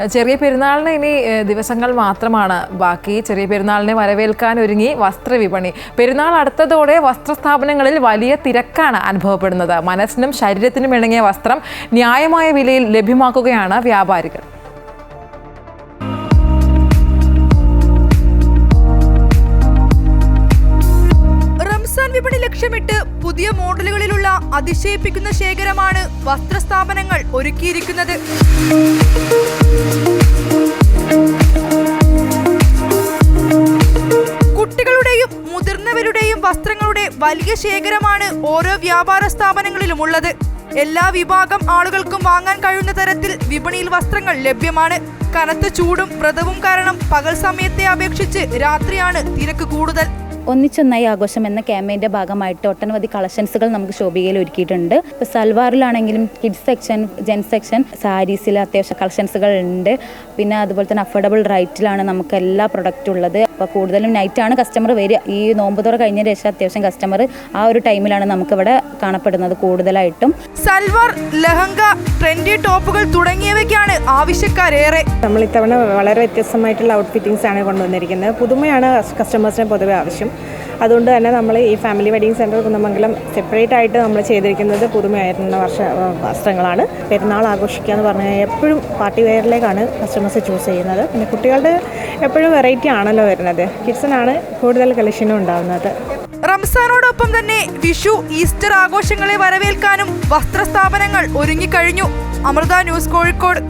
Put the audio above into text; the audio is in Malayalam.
ചെറിയ പെരുന്നാളിന് ഇനി ദിവസങ്ങൾ മാത്രമാണ് ബാക്കി. ചെറിയ പെരുന്നാളിനെ വരവേൽക്കാൻ ഒരുങ്ങി വസ്ത്രവിപണി. പെരുന്നാൾ അടുത്തതോടെ വസ്ത്രസ്ഥാപനങ്ങളിൽ വലിയ തിരക്കാണ് അനുഭവപ്പെടുന്നത്. മനസ്സിനും ശരീരത്തിനും ഇണങ്ങിയ വസ്ത്രം ന്യായമായ വിലയിൽ ലഭ്യമാക്കുകയാണ് വ്യാപാരികൾ. റംസാൻ വിപണി ലക്ഷ്യമിട്ട് പുതിയ മോഡലുകളിലുള്ള അതിശയിപ്പിക്കുന്ന ശേഖരമാണ് വസ്ത്രസ്ഥാപനങ്ങൾ ഒരുക്കിയിരിക്കുന്നത്. കുട്ടികളുടെയും മുതിർന്നവരുടെയും വസ്ത്രങ്ങളുടെ വലിയ ശേഖരമാണ് ഓരോ വ്യാപാര സ്ഥാപനങ്ങളിലും ഉള്ളത്. എല്ലാ വിഭാഗം ആളുകൾക്കും വാങ്ങാൻ കഴിയുന്ന തരത്തിൽ വിപണിയിൽ വസ്ത്രങ്ങൾ ലഭ്യമാണ്. കനത്ത ചൂടും വ്രതവും കാരണം പകൽ സമയത്തെ അപേക്ഷിച്ച് രാത്രിയാണ് തിരക്ക് കൂടുതൽ. ഒന്നിച്ചൊന്നായി ആഘോഷം എന്ന ക്യാമ്പയിൻ്റെ ഭാഗമായിട്ട് ഒട്ടനവധി കളക്ഷൻസുകൾ നമുക്ക് ശോഭികയിൽ ഒരുക്കിയിട്ടുണ്ട്. ഇപ്പോൾ സൽവാറിലാണെങ്കിലും കിഡ്സ് സെക്ഷൻ, ജെൻ സെക്ഷൻ, സാരീസിൽ അത്യാവശ്യം കളക്ഷൻസുകൾ ഉണ്ട്. പിന്നെ അതുപോലെ തന്നെ അഫോർഡബിൾ റേറ്റിലാണ് നമുക്ക് എല്ലാ പ്രൊഡക്റ്റും ഉള്ളത്. അപ്പോൾ കൂടുതലും നൈറ്റാണ് കസ്റ്റമർ വരിക. ഈ നോമ്പ് തുറ കഴിഞ്ഞതിന് ശേഷം അത്യാവശ്യം കസ്റ്റമർ ആ ഒരു ടൈമിലാണ് നമുക്കിവിടെ കാണപ്പെടുന്നത് കൂടുതലായിട്ടും. സൽവാർ, ലഹങ്ക, ട്രെൻഡി ടോപ്പുകൾ തുടങ്ങിയവയ്ക്കാണ് ആവശ്യക്കാരേറെ. നമ്മൾ ഇത്തവണ വളരെ വ്യത്യസ്തമായിട്ടുള്ള ഔട്ട്ഫിറ്റിംഗ്സ് ആണ് കൊണ്ടുവന്നിരിക്കുന്നത്. പുതുമയാണ് കസ്റ്റമേഴ്സിന് പൊതുവെ ആവശ്യം. അതുകൊണ്ട് തന്നെ നമ്മൾ ഈ family wedding centre Kunnamangalam separate ആയിട്ട് നമ്മൾ ചെയ്തിരിക്കുന്നത് പുതുമയായിരുന്ന വസ്ത്രങ്ങളാണ്. പെരുന്നാൾ ആഘോഷിക്കുക എന്ന് പറഞ്ഞാൽ എപ്പോഴും പാർട്ടി വെയറിലേക്കാണ് കസ്റ്റമേഴ്സ് ചൂസ് ചെയ്യുന്നത്. പിന്നെ കുട്ടികളുടെ എപ്പോഴും വെറൈറ്റി ആണല്ലോ വരുന്നത്. കിഡ്സിനാണ് കൂടുതൽ കളക്ഷനും ഉണ്ടാകുന്നത്. റംസാനോടൊപ്പം തന്നെ വിഷു, ഈസ്റ്റർ ആഘോഷങ്ങളെ വരവേൽക്കാനും വസ്ത്രസ്ഥാപനങ്ങൾ ഒരുങ്ങിക്കഴിഞ്ഞു. അമൃത ന്യൂസ്, കോഴിക്കോട്.